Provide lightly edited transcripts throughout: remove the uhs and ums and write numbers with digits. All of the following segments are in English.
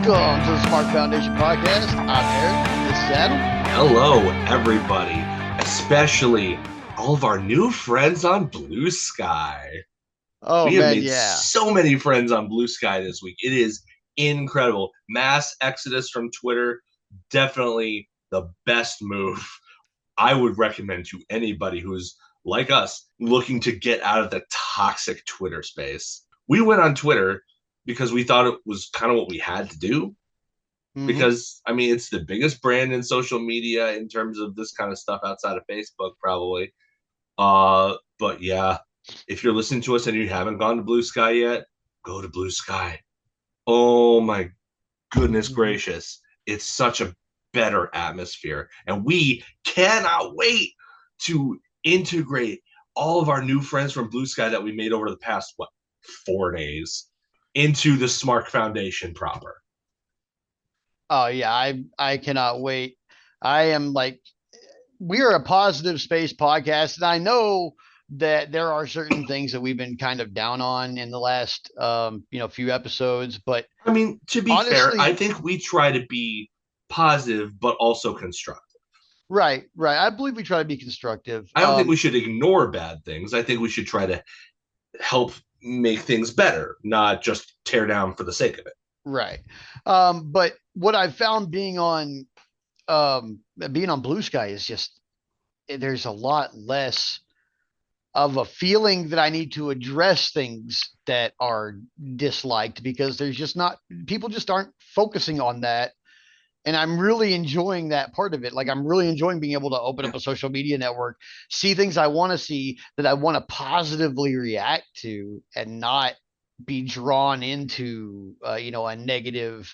Welcome to the Smark Foundation podcast. I'm Eric. This is Adam. Hello, everybody, especially all of our new friends on BlueSky. Oh We have man, made yeah. so many friends on BlueSky this week. It is incredible. Mass exodus from Twitter, definitely the best move I would recommend to anybody who is like us looking to get out of the toxic Twitter space. We went on Twitter because we thought it was kind of what we had to do because I mean it's the biggest brand in social media in terms of this kind of stuff outside of Facebook, probably. But yeah, if you're listening to us and you haven't gone to BlueSky yet, go to BlueSky. Oh my goodness gracious, it's such a better atmosphere, and we cannot wait to integrate all of our new friends from BlueSky that we made over the past 4 days into the Smark Foundation proper. Oh yeah, I cannot wait. I am like, we are a positive space podcast, and I know that there are certain things that we've been kind of down on in the last few episodes, but I mean, to be fair, I honestly, think we try to be positive but also constructive. right. I believe we try to be constructive. I don't think we should ignore bad things. I think we should try to help make things better, not just tear down for the sake of it. Right. But what I've found being on BlueSky is just there's a lot less of a feeling that I need to address things that are disliked because there's just not people just aren't focusing on that. And I'm really enjoying that part of it. Like I'm really enjoying being able to open up a social media network, see things I want to see that I want to positively react to and not be drawn into a negative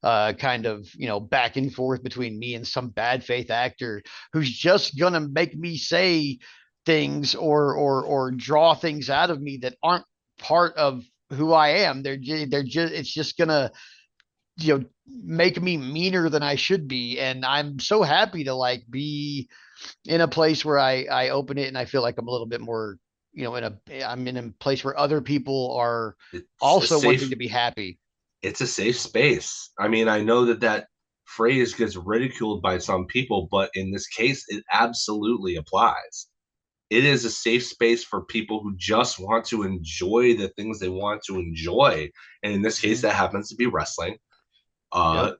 kind of back and forth between me and some bad faith actor who's just gonna make me say things or draw things out of me that aren't part of who I am. They're just it's just gonna make me meaner than I should be. And I'm so happy to like be in a place where I open it and I feel like I'm a little bit more I'm in a place where other people are It's a also safe wanting to be happy. it's a safe space. I mean, I know that phrase gets ridiculed by some people, but in this case it absolutely applies. It is a safe space for people who just want to enjoy the things they want to enjoy. And in this case, that happens to be wrestling. Yep.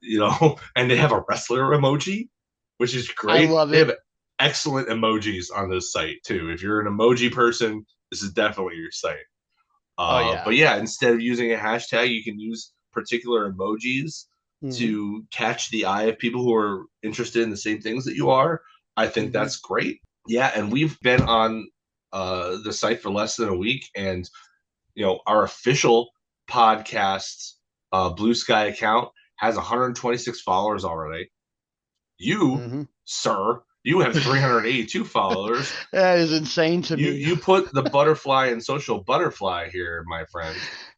And they have a wrestler emoji, which is I great. love They it. have excellent emojis on this site too. If you're an emoji person, this is definitely your site. Oh yeah. But yeah, instead of using a hashtag, you can use particular emojis Mm-hmm. to catch the eye of people who are interested in the same things that you are. I think Mm-hmm. that's great. Yeah, and we've been on the site for less than a week, and our official podcast BlueSky account has 126 followers already. You, Mm-hmm. sir, you have 382 followers. That is insane to You me. you put the butterfly and social butterfly here, my friend.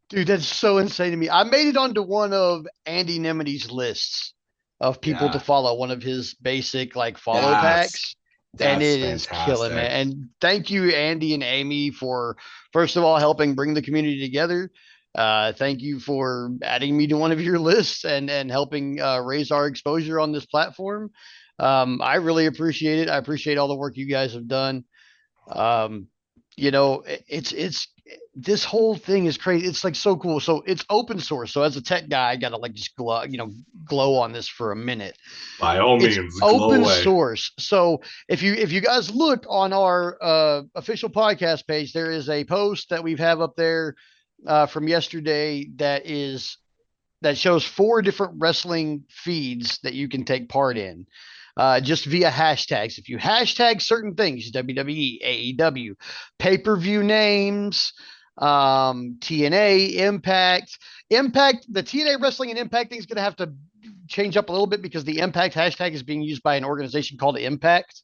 Dude, that's so insane to me. I made it onto one of Andy Nemity's lists of people to Yeah, follow, one of his basic like follow that's packs. And that's it is killing, fantastic. man. And thank you, Andy and Amy, for first of all helping bring the community together. Thank you for adding me to one of your lists and helping raise our exposure on this platform. I really appreciate it. I appreciate all the work you guys have done. Um, it's this whole thing is crazy. It's like so cool. So it's open source. So as a tech guy, I gotta like just glow on this for a minute. By all It's means, glow open away. source. So if you guys look on our official podcast page, there is a post that we have up there from yesterday that shows 4 different wrestling feeds that you can take part in just via hashtags. If you hashtag certain things, WWE, AEW, pay per view names, TNA, Impact, the TNA wrestling and Impact thing is going to have to change up a little bit because the Impact hashtag is being used by an organization called Impact.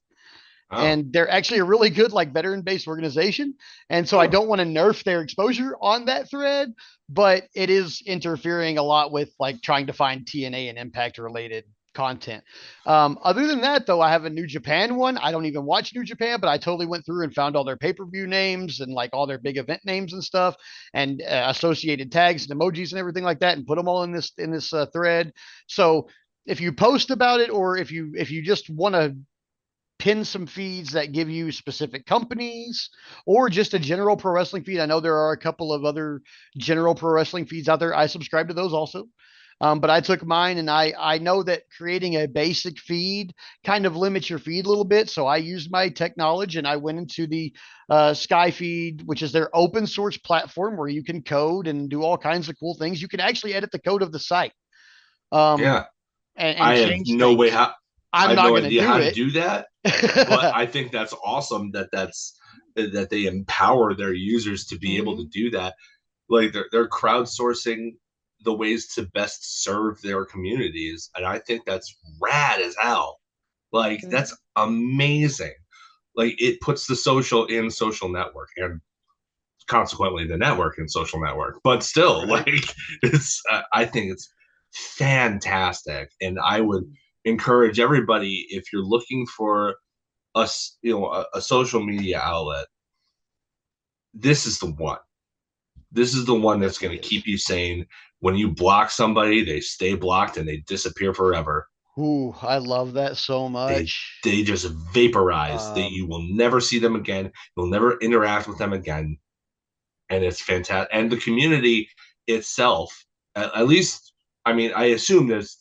Oh, And they're actually a really good, like veteran based organization. And so I oh, don't want to nerf their exposure on that thread, but it is interfering a lot with like trying to find TNA and Impact related content. Other than that, though, I have a New Japan one. I don't even watch New Japan, but I totally went through and found all their pay per view names and like all their big event names and stuff, and associated tags and emojis and everything like that, and put them all in this thread. So if you post about it, or if you just want to pin some feeds that give you specific companies or just a general pro wrestling feed. I know there are a couple of other general pro wrestling feeds out there. I subscribe to those also. But I took mine, and I know that creating a basic feed kind of limits your feed a little bit. So I used my tech knowledge and I went into the Sky Feed, which is their open source platform where you can code and do all kinds of cool things. You can actually edit the code of the site, um, Yeah. and I have change no way things. how I I'm have not no going to idea do how to it. do that, but I think that's awesome that they empower their users to be able to Mhm. do that. Like they're crowdsourcing the ways to best serve their communities, and I think that's rad as hell. Like that's amazing. Like it puts the social in social network, and consequently the network in social network. But still, Right. like it's I think it's fantastic, and I would encourage everybody, if you're looking for a social media outlet, this is the one. This is the one that's going It to is. keep you sane. When you block somebody, they stay blocked and they disappear forever. Ooh, I love that so they much. they just vaporize. That Um, you will never see them again. You'll never interact with them again, and it's fantastic. And the community itself, at least, I mean, I assume there's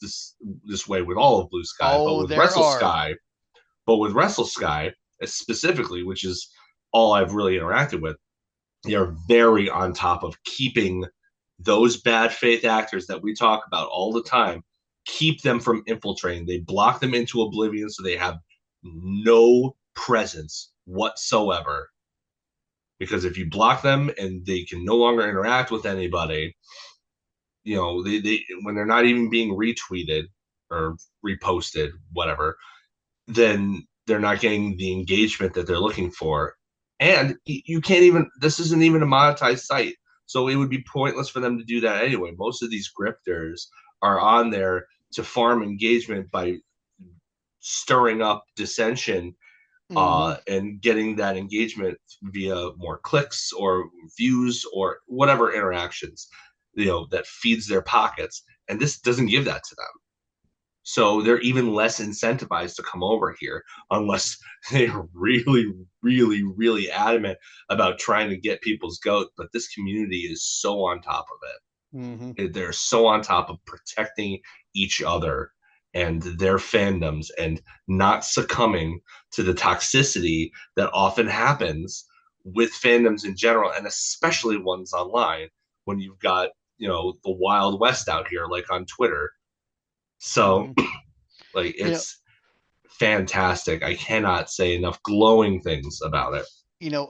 this way with all of Blue Sky, oh, there are. But with Wrestle Sky specifically, which is all I've really interacted with, they're very on top of keeping those bad faith actors that we talk about all the time, keep them from infiltrating. They block them into oblivion so they have no presence whatsoever. Because if you block them and they can no longer interact with anybody, they when they're not even being retweeted or reposted, whatever, then they're not getting the engagement that they're looking for. And you can't even, this isn't even a monetized site. So it would be pointless for them to do that anyway. Most of these grifters are on there to farm engagement by stirring up dissension Hmm. and getting that engagement via more clicks or views or whatever interactions, that feeds their pockets. And this doesn't give that to them. So they're even less incentivized to come over here unless they're really, really, really adamant about trying to get people's goat. But this community is so on top of Hmm. it. They're so on top of protecting each other and their fandoms and not succumbing to the toxicity that often happens with fandoms in general, and especially ones online when you've got, the Wild West out here, like on Twitter. So, Hmm. like, You know, it's fantastic. I cannot say enough glowing things about it.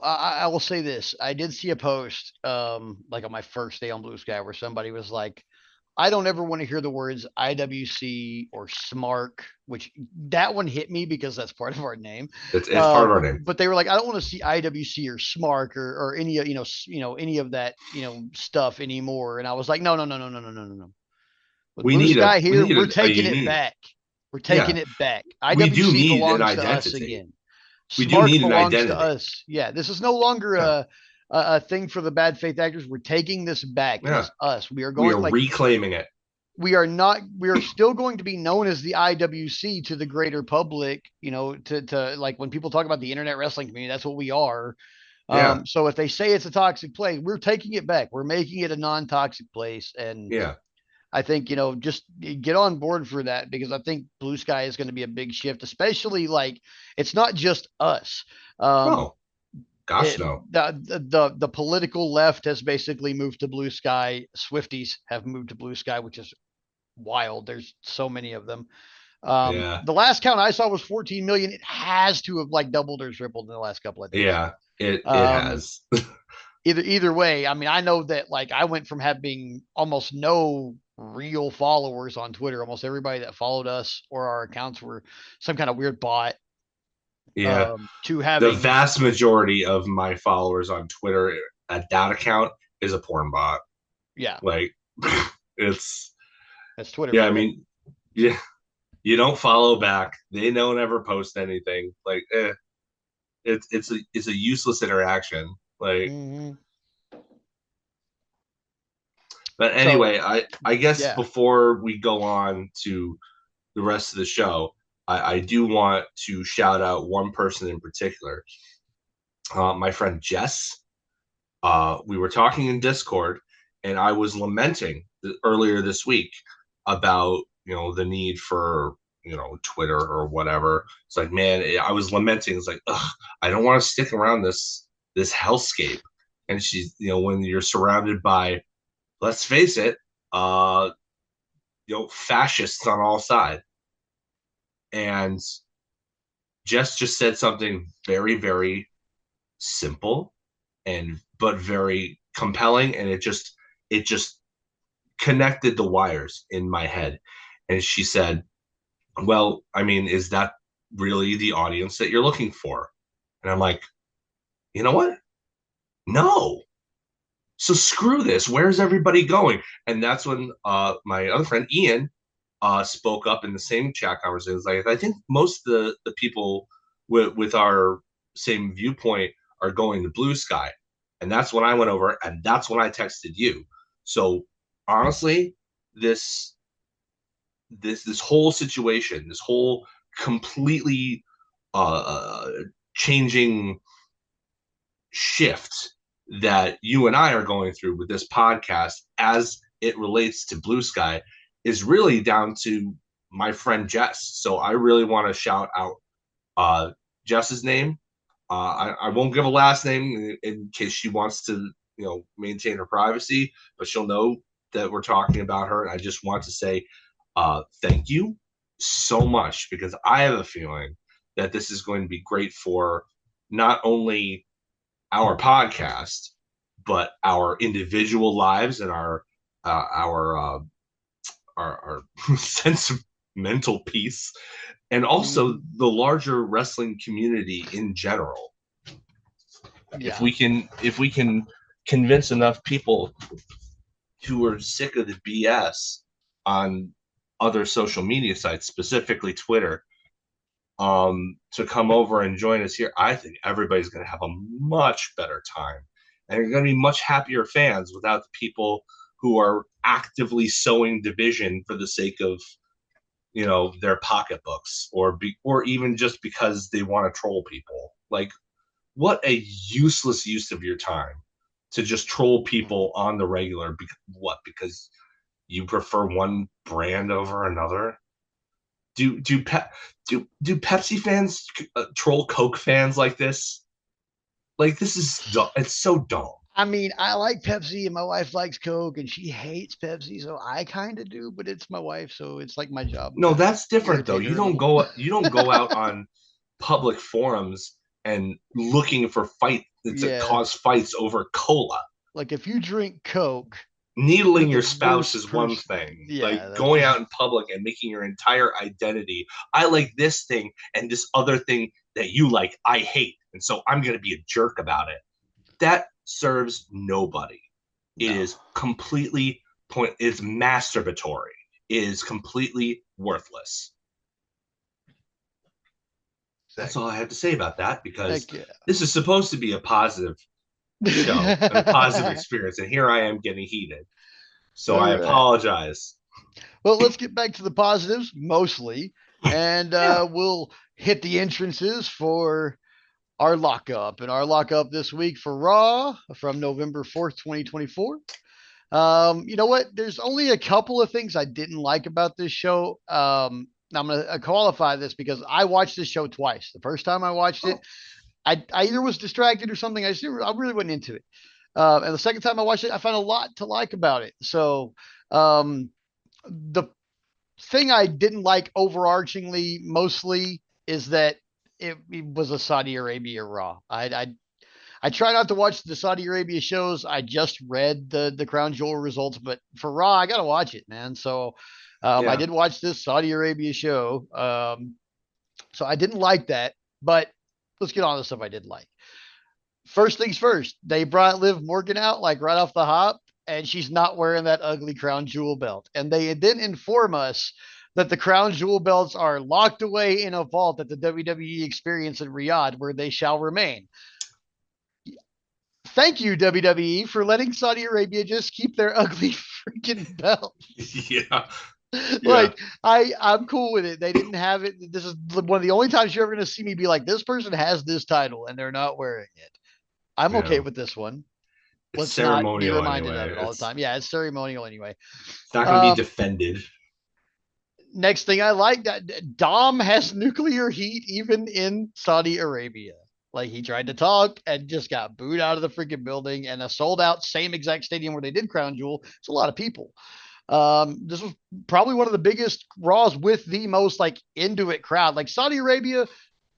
I will say this. I did see a post, like on my first day on Blue Sky, where somebody was like, I don't ever want to hear the words IWC or Smark, which that one hit me because that's part of our name. It's part of our name. But they were like, I don't want to see IWC or Smark or any any of that stuff anymore. And I was like, no, no, no, no, no, no, no, no, no. With Blue Sky We here, need we're a taking it unique. back. We're taking Yeah, it back. we do IWC need an belongs to us identity. again. We do Smark need an belongs to identity. us. Yeah, this is no longer Yeah, a thing for the bad faith actors. We're taking this back. It yeah. is us. We are We going are like reclaiming it. we are not. We are still going to be known as the IWC to the greater public. To like when people talk about the internet wrestling community, that's what we are. Yeah, So if they say it's a toxic place, we're taking it back. We're making it a non-toxic place, and yeah. I think, just get on board for that, because I think Blue Sky is going to be a big shift, especially like it's not just us. Um, No, gosh, it, no. the political left has basically moved to Blue Sky. Swifties have moved to Blue Sky, which is wild. There's so many of them. Yeah, The last count I saw was 14 million. It has to have like doubled or tripled in the last couple of days. yeah. It Um, has. either way, I mean, I know that like I went from having almost no real followers on Twitter. Almost everybody that followed us or our accounts were some kind of weird bot, Yeah. to The having, vast majority of my followers on Twitter at that account is a porn bot. yeah, Like, it's that's Twitter yeah. I for you. mean, yeah. You don't follow back. They don't ever post anything. Like, it's a useless interaction. Like, Hmm. but So anyway, I guess yeah. before we go on to the rest of the show, I do want to shout out one person in particular, my friend Jess. We were talking in Discord, and I was lamenting earlier this week about the need for Twitter or whatever. It's like, man, I was lamenting. It's like, ugh, I don't want to stick around this hellscape. And she's, when you're surrounded by, let's face it, uh, fascists on all sides, and Jess just said something very, very simple and but very compelling, and it just connected the wires in my head. And she said, well, I mean, is that really the audience that you're looking for? And I'm like, you know what, no. So screw this, where's everybody going? And that's when my other friend Ian spoke up in the same chat conversation. Like, I think most of the people with our same viewpoint are going to BlueSky. And that's when I went over, and that's when I texted you. So honestly, this this whole situation, this whole completely changing shift that you and I are going through with this podcast as it relates to BlueSky is really down to my friend Jess. So I really want to shout out uh, Jess's name. I won't give a last name in case she wants to, maintain her privacy, but she'll know that we're talking about her. And I just want to say thank you so much, because I have a feeling that this is going to be great for not only our podcast, but our individual lives and our sense of mental peace, and also Hmm. the larger wrestling community in general. If Yeah. we can convince enough people who are sick of the BS on other social media sites, specifically Twitter, to come over and join us here, I think everybody's going to have a much better time, and you're going to be much happier fans without the people who are actively sowing division for the sake of their pocketbooks, or even just because they want to troll people. Like, what a useless use of your time to just troll people on the regular. Because you prefer one brand over another? Do Pepsi fans troll Coke fans like this? Like, this is dumb. It's so dumb. I mean, I like Pepsi and my wife likes Coke and she hates Pepsi, so I kind of do, but it's my wife, so it's like my job No, to that's different though. irritate You her a don't little. go you don't go out on public forums and looking for fight to Yeah. cause fights over cola. Like if you drink Coke, you're Needling the your spouse worst is one person. thing. Yeah, Like, that's going out in public and making your entire identity, I like this thing and this other thing that you like, I hate. And so I'm going to be a jerk about it. That serves nobody. It no. is completely it's masturbatory. It is completely worthless. That's all Exactly. I have to say about that, because Heck yeah. this is supposed to be a positive show and a positive experience. And here I am getting heated. So All I right. apologize. Well, let's get back to the positives mostly, and Yeah. we'll hit the entrances for our lockup. And our lockup this week for Raw from November 4th, 2024. You know what? There's only a couple of things I didn't like about this show. Now I'm going to qualify this because I watched this show twice. The first time I watched it, Oh, I either was distracted or something. I really wasn't into it. And the second time I watched it, I found a lot to like about it. So um, the thing I didn't like overarchingly mostly is that it was a Saudi Arabia Raw. I try not to watch the Saudi Arabia shows. I just read the Crown Jewel results, but for Raw, I got to watch it, man. So I yeah. did watch this Saudi Arabia show. So I didn't like that, but let's get on to stuff I did like. First things first, they brought Liv Morgan out like right off the hop, and she's not wearing that ugly Crown Jewel belt. And they didn't inform us that the crown jewel belts are locked away in a vault at the WWE experience in Riyadh, where they shall remain. Thank you, WWE, for letting Saudi Arabia just keep their ugly freaking belt. Yeah, yeah, Like I'm cool with it. They didn't have it. This is one of the only times you're ever going to see me be like, this person has this title and they're not wearing it. I'm okay yeah. with this one. It's Let's not be ceremonial reminded of anyway. it all the time. Yeah, it's ceremonial anyway. It's not going to be Um, defended. Next thing I like that Dom has nuclear heat even in Saudi Arabia. Like he tried to talk and just got booed out of the freaking building and a sold out same exact stadium where they did Crown Jewel. It's a lot of people. This was probably one of the biggest Raws with the most like into it crowd. Like Saudi Arabia,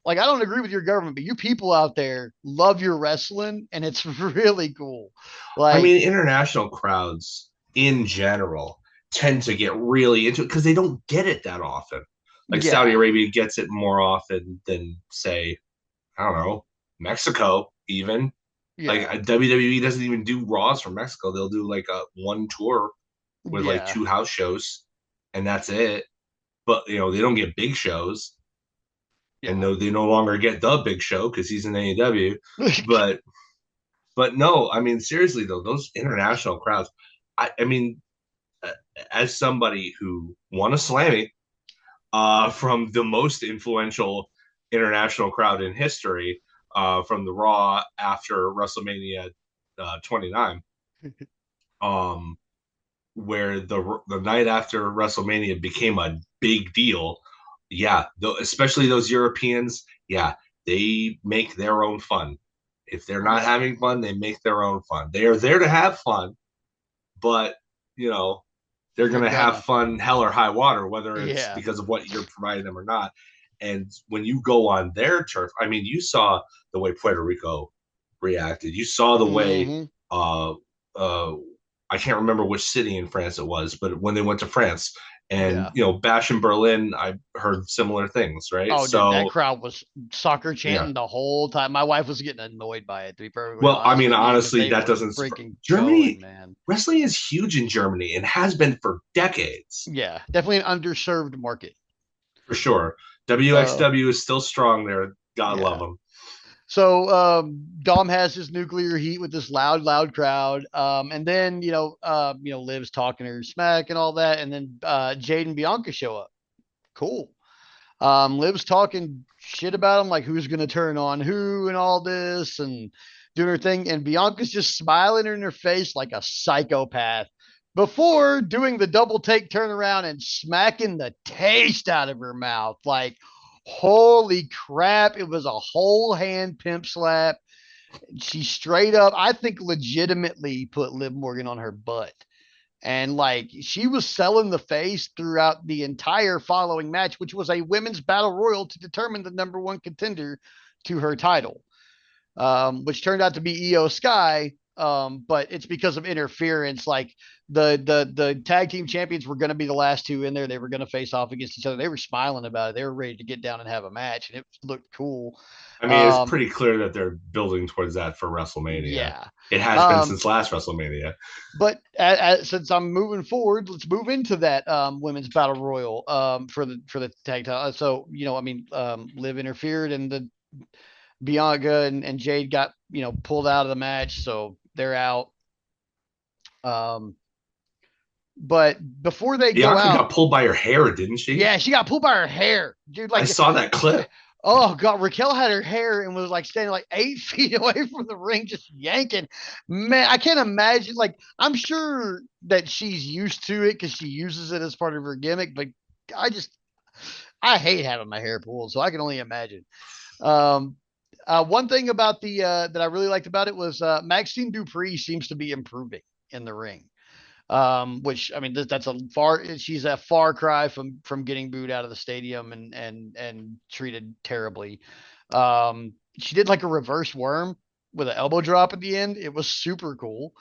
like I don't agree with your government, but you people out there love your wrestling and it's really cool. I Like, mean, international crowds in general tend to get really into it because they don't get it that often. Like Saudi yeah, Arabia gets it more often than, say, I don't know, Mexico, even. Like yeah, WWE doesn't even do Raws from Mexico. They'll do like a one tour with like yeah, two house shows, and that's it. But they don't get big shows, and yeah. no, they no longer get the big show because he's in AEW. But no, I mean seriously though, those international crowds. I mean, uh, as somebody who won a Slammy from the most influential international crowd in history, from the Raw after WrestleMania 29, um, where the night after WrestleMania became a big deal. Yeah, especially those Europeans. Yeah, they make their own fun. If they're not yeah, having fun, they make their own fun. They are there to have fun, but you know they're they're going to have gonna, fun hell or high water, whether it's yeah. because of what you're providing them or not. And when you go on their turf, I mean, you saw the way Puerto Rico reacted. You saw the way Mm-hmm. uh, uh, I can't remember which city in France it was, but when they went to France and Yeah. Bash in Berlin, I heard similar things, right? Oh, dude, that So crowd was soccer yeah. chanting the whole time. My wife was getting annoyed by it, to be perfectly Well, I honest mean, with you, because honestly, they that were doesn't freaking going, Germany man. wrestling is huge in Germany and has been for decades. Yeah, definitely an underserved market. For sure. Uh, WXW is still strong there. God love yeah. them. So Dom has his nuclear heat with this loud, loud crowd, and then Liv's talking her smack and all that, and then Jade and Bianca show up. Cool. Liv's talking shit about him, like who's gonna turn on who and all this, and doing her thing, and Bianca's just smiling in her face like a psychopath before doing the double take turnaround and smacking the taste out of her mouth. Like, holy crap! It was a whole hand pimp slap. She straight up, I think, legitimately put Liv Morgan on her butt. And like she was selling the face throughout the entire following match, which was a women's battle royal to determine the number one contender to her title, which turned out to be Io Sky. But it's because of interference. Like the tag team champions were going to be the last two in there. They were going to face off against each other. They were smiling about it. They were ready to get down and have a match, and it looked cool. I mean, it's Um, pretty clear that they're building towards that for WrestleMania. yeah. It has been Um, since last WrestleMania. But since I'm moving forward, let's move into that women's battle royal for the tag title. So I mean, Liv interfered, and the Bianca and Jade got pulled out of the match, so they're out. Um, but before they go Bianca out, got pulled by her hair, didn't she? yeah, she got pulled by her hair, dude. I Like, saw that clip. oh god, Raquel had her hair and was like standing like 8 feet away from the ring, just yanking. Man, I can't imagine. Like, I'm sure that she's used to it because she uses it as part of her gimmick. But I just, I hate having my hair pulled, so I can only imagine. Um, one thing about the that I really liked about it was Maxine Dupree seems to be improving in the ring. Which I mean, that's a far. She's a far cry from getting booed out of the stadium and treated terribly. She did like a reverse worm with an elbow drop at the end. It was super cool.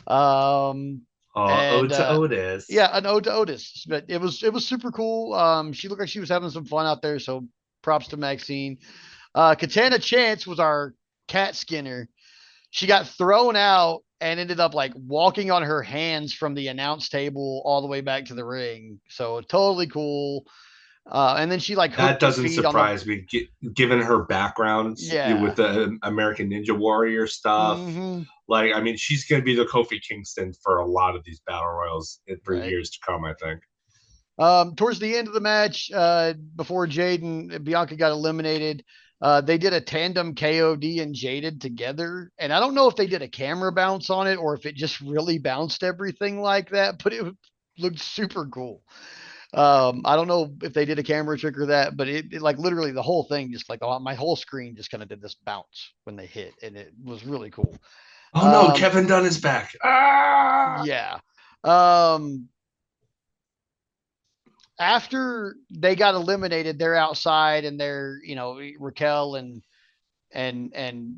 Um, and Ode to Otis. Yeah, an ode to Otis, but it was super cool. She looked like she was having some fun out there. So props to Maxine. Katana Chance was our cat skinner. she got thrown out and ended up like walking on her hands from the announce table all the way back to the ring. So totally cool. And then she like That hooked her doesn't feet on the surprise me, given her background with yeah. the American Ninja Warrior stuff. Mm-hmm. Like, I mean, she's going to be the Kofi Kingston for a lot of these battle royals for Right. years to come, I think. Towards the end of the match, before Jade and Bianca got eliminated, they did a tandem KOD and Jaded together. And I don't know if they did a camera bounce on it or if it just really bounced everything like that, but it looked super cool. I don't know if they did a camera trick or that, but it like literally the whole thing, just like my whole screen just kind of did this bounce when they hit, and it was really cool. Oh no, Um, Kevin Dunn is back. Ah! yeah. Um, After they got eliminated, they're outside and they're, Raquel and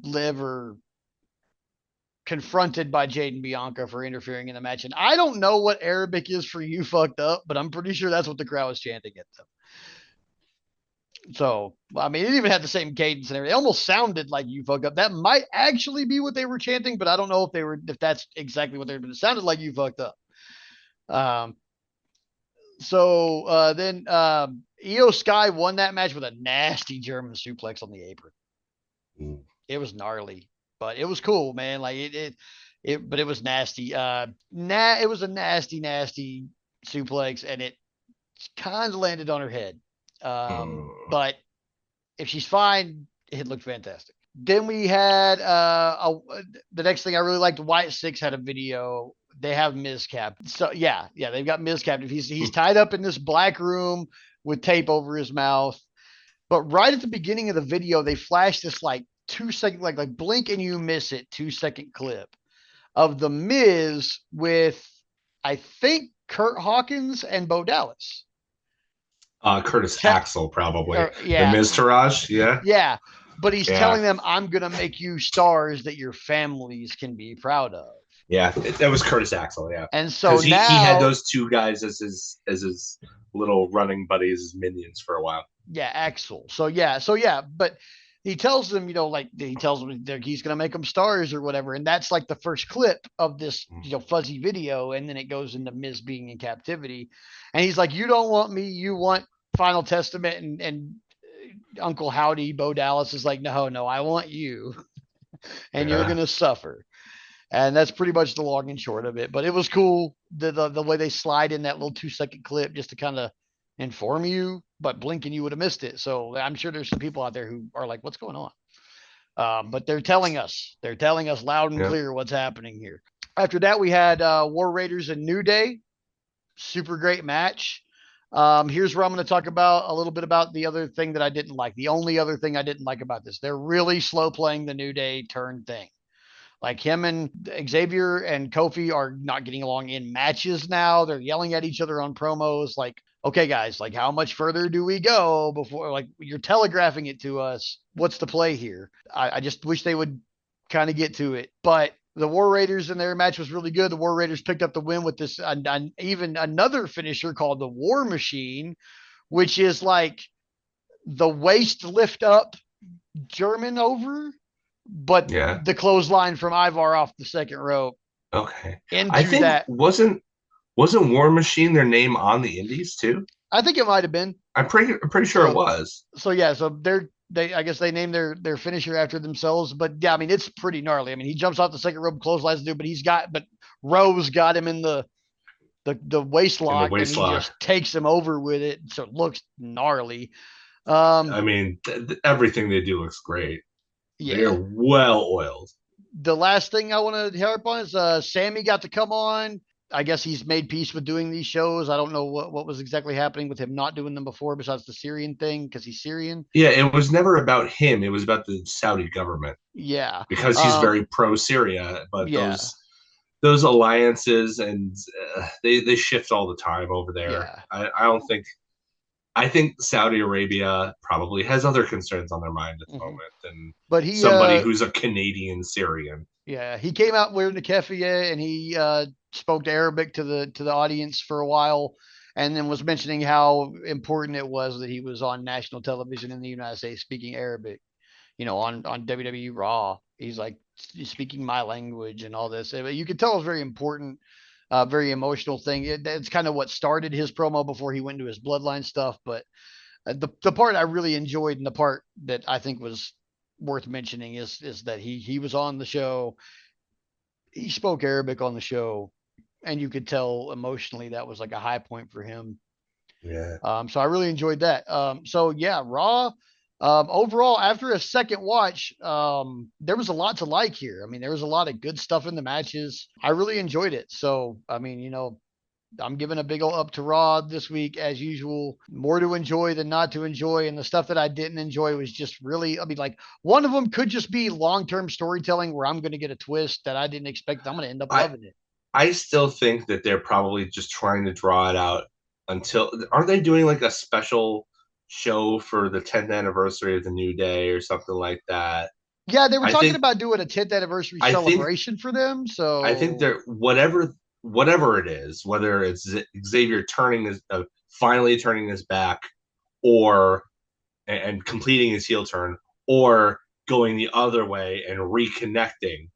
Liv are confronted by Jade and Bianca for interfering in the match. And I don't know what Arabic is for "you fucked up," but I'm pretty sure that's what the crowd was chanting at them. So, I mean, it even had the same cadence and everything. It almost sounded like "you fucked up." That might actually be what they were chanting, but I don't know if that's exactly what they were. But it sounded like "you fucked up." Um, then Io Sky won that match with a nasty German suplex on the apron. It was gnarly, but it was cool, man. Like but it was nasty. It was a nasty suplex, and it kind of landed on her head. But if she's fine, it looked fantastic. Then we had the next thing I really liked. White Six had a video. They have Miz capped. So yeah, they've got Miz captive. He's tied up in this black room with tape over his mouth. But right at the beginning of the video, they flash this like 2 second, like blink and you miss it 2 second clip of the Miz with, I think, Kurt Hawkins and Bo Dallas. Curtis Te- Axel, probably. The yeah, Miztourage, yeah. yeah. But he's Yeah. telling them, "I'm gonna make you stars that your families can be proud of." Yeah, that was Curtis Axel, yeah. And so Because he had now, those two guys as his little running buddies, his minions for a while. yeah, Axel. So yeah, but he tells them, like he tells them he's gonna make them stars or whatever, and that's like the first clip of this, fuzzy video, and then it goes into Miz being in captivity, and he's like, "You don't want me, you want Final Testament," and Uncle Howdy Bo Dallas is like, "No, I want you, and you're Yeah. gonna suffer." And that's pretty much the long and short of it. But it was cool the way they slide in that little 2 second clip just to kind of inform you, but blinking you would have missed it. So I'm sure there's some people out there who are like, "What's going on?" But they're telling us loud and Yeah. clear what's happening here. After that, we had War Raiders and New Day. Super great match. Here's where I'm going to talk about a little bit about the other thing that I didn't like. The only other thing I didn't like about this, they're really slow playing the New Day turn thing. Like him and Xavier and Kofi are not getting along in matches now. They're yelling at each other on promos. Like, okay, guys, like how much further do we go before, like, you're telegraphing it to us? What's the play here? I just wish they would kind of get to it. But the War Raiders in their match was really good. The War Raiders picked up the win with this, even another finisher called the War Machine, which is like the waist lift up German over, but Yeah. the clothesline from Ivar off the second rope Okay. I into think that. wasn't War Machine their name on the Indies too? I think it might have been. I'm pretty sure it So was. so they I guess they named their finisher after themselves. But yeah, I mean it's pretty gnarly. I mean he jumps off the second rope, clotheslines the dude, but Rose got him in the waist In the lock and waist he lock. just takes him over with it. So it looks gnarly. I Um, mean, everything they do looks great. They are yeah. well oiled. The last thing I want to harp on is Sammy got to come on. I guess he's made peace with doing these shows. I don't know what was exactly happening with him not doing them before, besides the Syrian thing, because he's Syrian. Yeah, it was never about him. It was about the Saudi government Yeah. because he's very pro Syria. But Yeah. those alliances and they shift all the time over there. Yeah. I don't think. I think Saudi Arabia probably has other concerns on their mind at the Hmm. moment than But somebody who's a Canadian Syrian. he came out wearing the keffiyeh and he spoke Arabic to the audience for a while, and then was mentioning how important it was that he was on national television in the United States speaking Arabic, on WWE Raw. he's like speaking my language and all this. You could tell it was very important, very emotional thing. It's kind of what started his promo before he went into his bloodline stuff. But the part I really enjoyed and the part that I think was worth mentioning is that he was on the show. He spoke Arabic on the show, and you could tell emotionally that was like a high point for him. Yeah. So I really enjoyed that. So yeah, Raw. Overall, after a second watch, there was a lot to like here. I mean, there was a lot of good stuff in the matches. I really enjoyed it. So I mean, I'm giving a big ol' up to Raw this week as usual. More to enjoy than not to enjoy, and the stuff that I didn't enjoy was just really. I mean, like one of them could just be long-term storytelling where I'm going to get a twist that I didn't expect. I'm going to end up I loving it. I still think that they're probably just trying to draw it out until aren't they doing like a special show for the 10th anniversary of the New Day or something like that? Yeah, they were I talking think about doing a 10th anniversary I think celebration for them. I think So they're whatever it is, whether it's Xavier turning his finally turning his back or and completing his heel turn or going the other way and reconnecting.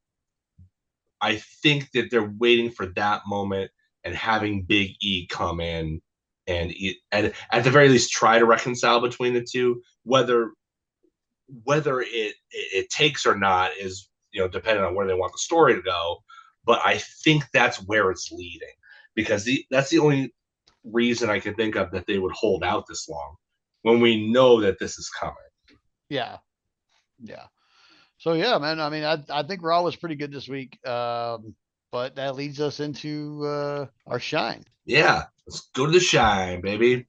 I think that they're waiting for that moment and having Big E come in and at the very least try to reconcile between the two. Whether it takes or not is dependent on where they want the story to go. But I think that's where it's leading because that's the only reason I can think of that they would hold out this long when we know that this is coming. yeah, yeah. So yeah, man. I mean, I think Raw was pretty good this week. But that leads us into our shine. Yeah, let's go to the shine, baby.